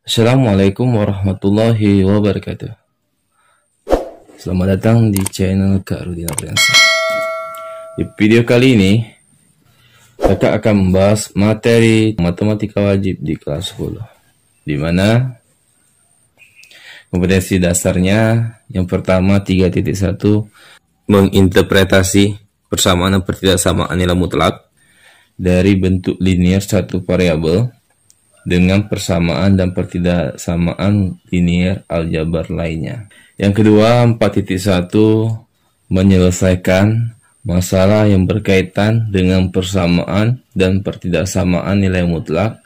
Assalamualaikum warahmatullahi wabarakatuh. Selamat datang di channel Kak Rudi Nofriansah. Di video kali ini, Kakak akan membahas materi matematika wajib di kelas 10, di mana kompetensi dasarnya yang pertama 3.1 menginterpretasi persamaan dan pertidaksamaan nilai mutlak dari bentuk linear satu variabel dengan persamaan dan pertidaksamaan linear aljabar lainnya. Yang kedua, 4.1 menyelesaikan masalah yang berkaitan dengan persamaan dan pertidaksamaan nilai mutlak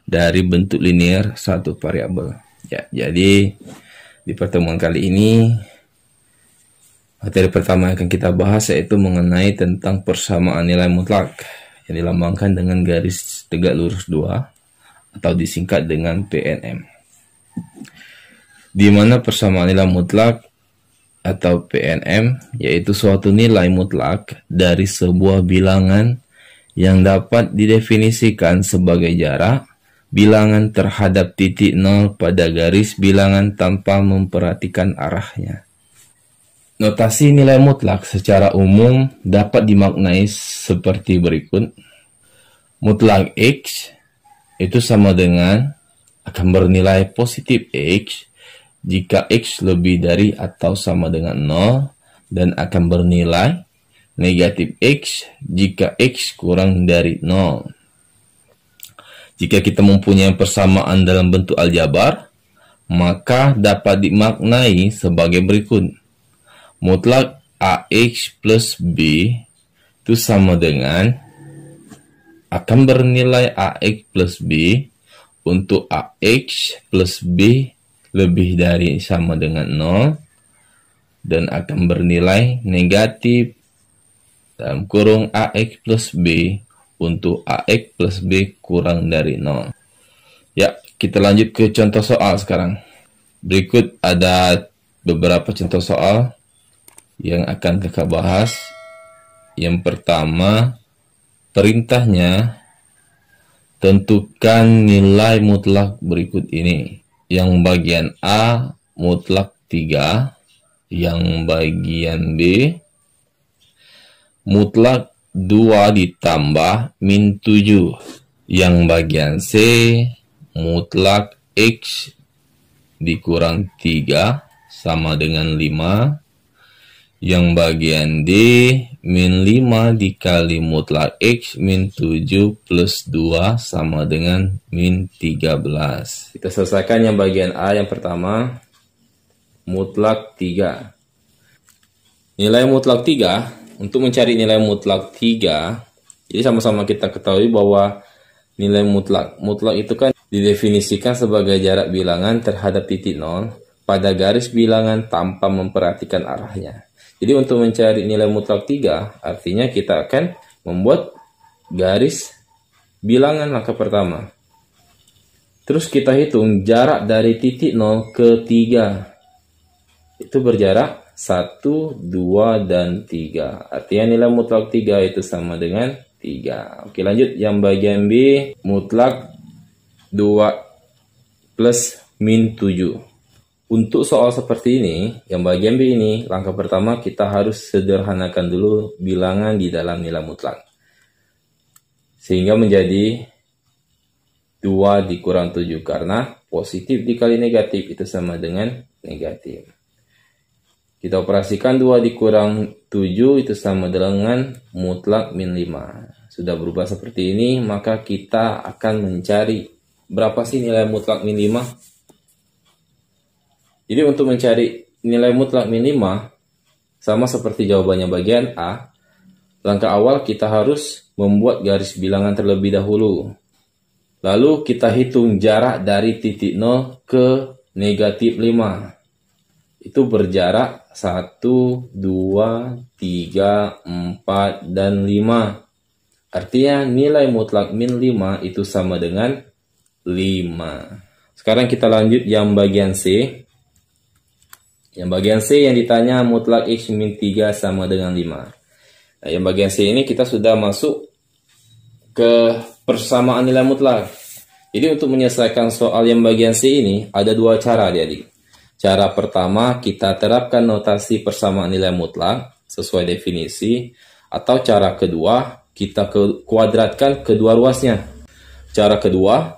dari bentuk linear satu variabel. Ya, jadi di pertemuan kali ini materi pertama yang akan kita bahas yaitu mengenai tentang persamaan nilai mutlak yang dilambangkan dengan garis tegak lurus 2 atau disingkat dengan PNM, di mana persamaan nilai mutlak atau PNM yaitu suatu nilai mutlak dari sebuah bilangan yang dapat didefinisikan sebagai jarak bilangan terhadap titik nol pada garis bilangan tanpa memperhatikan arahnya. Notasi nilai mutlak secara umum dapat dimaknai seperti berikut. Mutlak X itu sama dengan akan bernilai positif X jika X lebih dari atau sama dengan 0 dan akan bernilai negatif X jika X kurang dari 0. Jika kita mempunyai persamaan dalam bentuk aljabar, maka dapat dimaknai sebagai berikut. Mutlak AX plus B itu sama dengan akan bernilai AX plus B untuk AX plus B lebih dari sama dengan 0 dan akan bernilai negatif dalam kurung AX plus B untuk AX plus B kurang dari 0. Ya, kita lanjut ke contoh soal sekarang. Berikut ada beberapa contoh soal yang akan kakak bahas. Yang pertama, perintahnya tentukan nilai mutlak berikut ini. Yang bagian A mutlak 3, yang bagian B mutlak 2 ditambah min 7, yang bagian C mutlak X dikurang 3 sama dengan 5, yang bagian D min 5 dikali mutlak X min 7 plus 2 sama dengan min 13. Kita selesaikan yang bagian A yang pertama, mutlak 3. Nilai mutlak 3, untuk mencari nilai mutlak 3, jadi sama-sama kita ketahui bahwa nilai mutlak itu kan didefinisikan sebagai jarak bilangan terhadap titik 0 pada garis bilangan tanpa memperhatikan arahnya. Jadi untuk mencari nilai mutlak 3, artinya kita akan membuat garis bilangan langkah pertama. Terus kita hitung jarak dari titik 0 ke 3. Itu berjarak 1, 2, dan 3. Artinya nilai mutlak 3 itu sama dengan 3. Oke, lanjut. Yang bagian B, mutlak 2 plus min 7. Untuk soal seperti ini, yang bagian B ini, langkah pertama kita harus sederhanakan dulu bilangan di dalam nilai mutlak. Sehingga menjadi 2 dikurang 7, karena positif dikali negatif itu sama dengan negatif. Kita operasikan 2 dikurang 7 itu sama dengan mutlak min 5. Sudah berubah seperti ini, maka kita akan mencari berapa sih nilai mutlak min 5? Jadi untuk mencari nilai mutlak min 5, sama seperti jawabannya bagian A, langkah awal kita harus membuat garis bilangan terlebih dahulu. Lalu kita hitung jarak dari titik 0 ke negatif 5. Itu berjarak 1, 2, 3, 4, dan 5. Artinya nilai mutlak min 5 itu sama dengan 5. Sekarang kita lanjut yang bagian C. Yang bagian C yang ditanya mutlak X min 3 sama dengan 5. Nah, yang bagian C ini kita sudah masuk ke persamaan nilai mutlak. Jadi untuk menyelesaikan soal yang bagian C ini ada dua cara adik-adik. Cara pertama kita terapkan notasi persamaan nilai mutlak sesuai definisi, atau cara kedua kita kuadratkan kedua ruasnya. Cara kedua,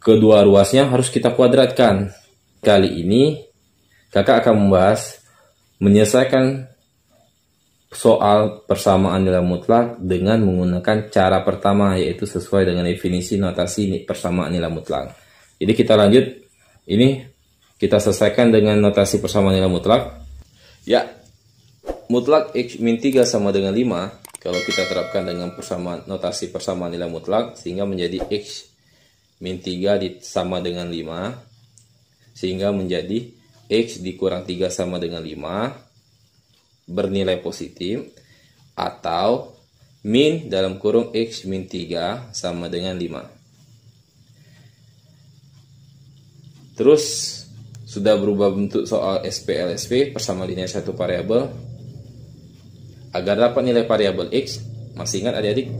kedua ruasnya harus kita kuadratkan. Kali ini kakak akan membahas menyelesaikan soal persamaan nilai mutlak dengan menggunakan cara pertama, yaitu sesuai dengan definisi notasi persamaan nilai mutlak. Jadi kita lanjut, ini kita selesaikan dengan notasi persamaan nilai mutlak. Ya, mutlak X min 3 sama dengan 5, kalau kita terapkan dengan notasi persamaan nilai mutlak, sehingga menjadi X min 3 sama dengan 5, sehingga menjadi X dikurang 3 sama dengan 5, bernilai positif, atau min dalam kurung X min 3 sama dengan 5. Terus sudah berubah bentuk soal SPLSP persamaan linear satu variabel. Agar dapat nilai variabel X, masih ingat adik-adik?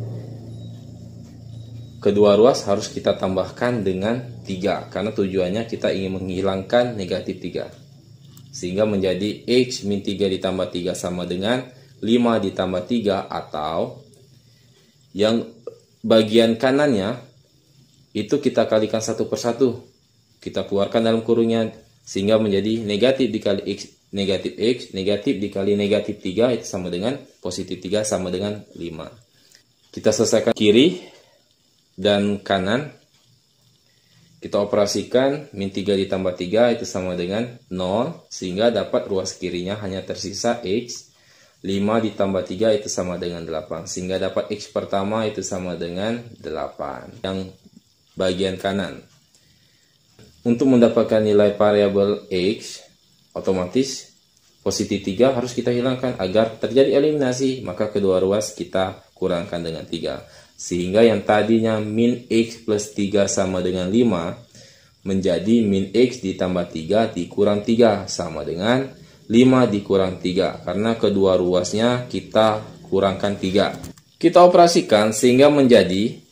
Kedua ruas harus kita tambahkan dengan 3, karena tujuannya kita ingin menghilangkan negatif 3. Sehingga menjadi X min 3 ditambah 3 sama dengan 5 ditambah 3, atau yang bagian kanannya itu kita kalikan satu per satu. Kita keluarkan dalam kurungnya, sehingga menjadi negatif dikali X, negatif dikali negatif 3 itu sama dengan positif 3 sama dengan 5. Kita selesaikan kiri dan kanan. Kita operasikan min 3 ditambah 3 itu sama dengan 0, sehingga dapat ruas kirinya hanya tersisa X. 5 ditambah 3 itu sama dengan 8, sehingga dapat X pertama itu sama dengan 8. Yang bagian kanan. Untuk mendapatkan nilai variabel X, otomatis positif 3 harus kita hilangkan. Agar terjadi eliminasi, maka kedua ruas kita kurangkan dengan 3. Sehingga yang tadinya min X plus 3 sama dengan 5 menjadi min X ditambah 3 dikurang 3 sama dengan 5 dikurang 3. Karena kedua ruasnya kita kurangkan 3. Kita operasikan sehingga menjadi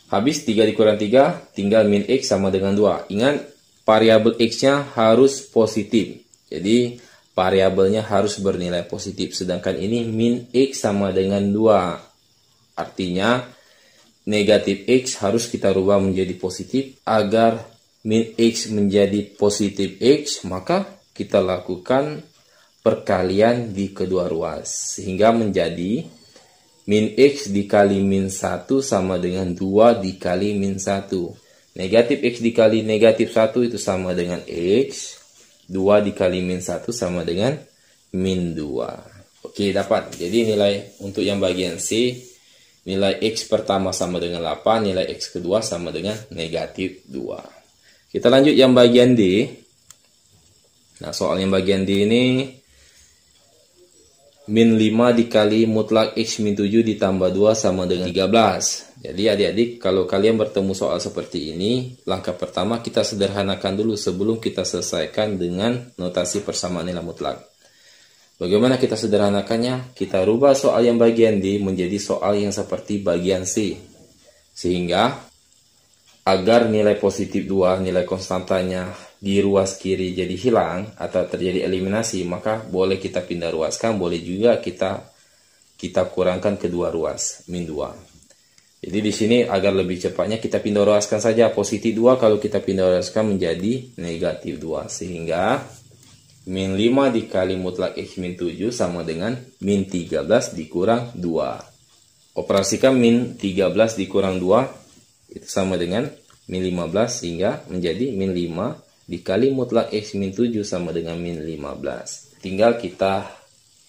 habis 3 dikurang 3 tinggal min X sama dengan 2. Ingat, variabel X-nya harus positif. Jadi variabelnya harus bernilai positif. Sedangkan ini min X sama dengan 2. Artinya negatif X harus kita rubah menjadi positif. Agar min X menjadi positif X, maka kita lakukan perkalian di kedua ruas. Sehingga menjadi min X dikali min 1 sama dengan 2 dikali min 1. Negatif X dikali negatif 1 itu sama dengan X. 2 dikali min 1 sama dengan min 2. Oke, dapat. Jadi nilai untuk yang bagian C, nilai X pertama sama dengan 8, nilai X kedua sama dengan negatif 2. Kita lanjut yang bagian D. Nah, soal yang bagian D ini, min 5 dikali mutlak X min 7 ditambah 2 sama dengan 13. Jadi adik-adik, kalau kalian bertemu soal seperti ini, langkah pertama kita sederhanakan dulu sebelum kita selesaikan dengan notasi persamaan nilai mutlak. Bagaimana kita sederhanakannya? Kita rubah soal yang bagian D menjadi soal yang seperti bagian C. Sehingga agar nilai positif 2, nilai konstantanya di ruas kiri jadi hilang atau terjadi eliminasi, maka boleh kita pindah ruaskan, boleh juga kita kurangkan kedua ruas, min 2. Jadi di sini agar lebih cepatnya kita pindah ruaskan saja positif 2, kalau kita pindah ruaskan menjadi negatif 2. Sehingga min 5 dikali mutlak X min 7 sama dengan min 13 dikurang 2. Operasikan min 13 dikurang 2 itu sama dengan min 15, sehingga menjadi min 5 dikali mutlak X min 7 sama dengan min 15. Tinggal kita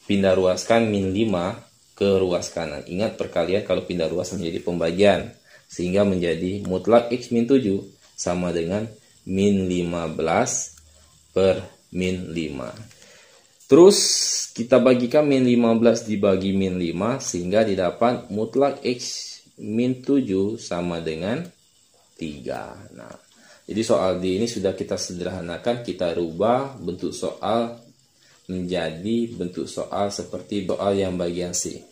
pindah ruaskan min 5 ke ruas kanan. Ingat perkalian kalau pindah ruas menjadi pembagian. Sehingga menjadi mutlak X min 7 sama dengan min 15 per min 5. Terus kita bagikan min 15 dibagi min 5 sehingga didapat mutlak X min 7 sama dengan 3. Nah, jadi soal D ini sudah kita sederhanakan, kita rubah bentuk soal menjadi bentuk soal seperti soal yang bagian C.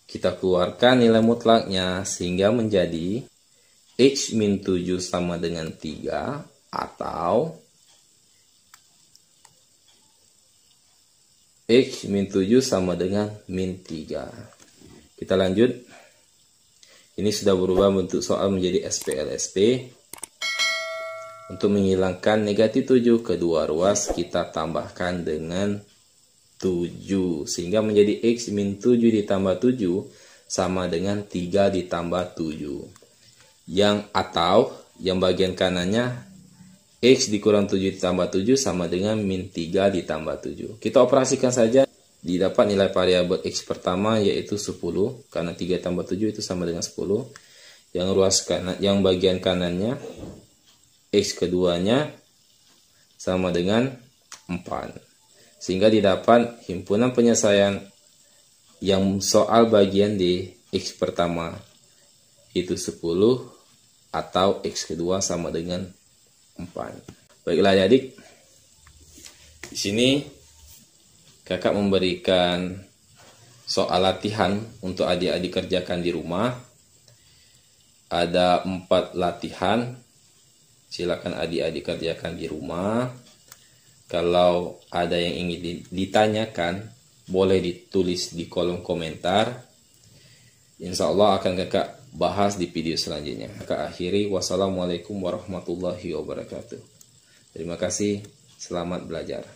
Kita keluarkan nilai mutlaknya sehingga menjadi X min 7 sama dengan 3 atau X min 7 sama dengan min 3. Kita lanjut. Ini sudah berubah bentuk soal menjadi SPLSP. Untuk menghilangkan negatif 7 kedua ruas, kita tambahkan dengan 7. Sehingga menjadi X min 7 ditambah 7 sama dengan 3 ditambah 7. Atau yang bagian kanannya X dikurang 7 ditambah 7 sama dengan min 3 ditambah 7. Kita operasikan saja, didapat nilai variabel X pertama yaitu 10, karena 3 tambah 7 itu sama dengan 10. Yang bagian kanannya X keduanya sama dengan 4. Sehingga didapat himpunan penyelesaian yang soal bagian D X pertama itu 10 atau X kedua sama dengan 4. Baiklah adik-adik, di sini kakak memberikan soal latihan untuk adik-adik kerjakan di rumah. Ada 4 latihan, silakan adik-adik kerjakan di rumah. Kalau ada yang ingin ditanyakan, boleh ditulis di kolom komentar. Insya Allah akan kakak bahas di video selanjutnya. Kakak akhiri, wassalamualaikum warahmatullahi wabarakatuh. Terima kasih, selamat belajar.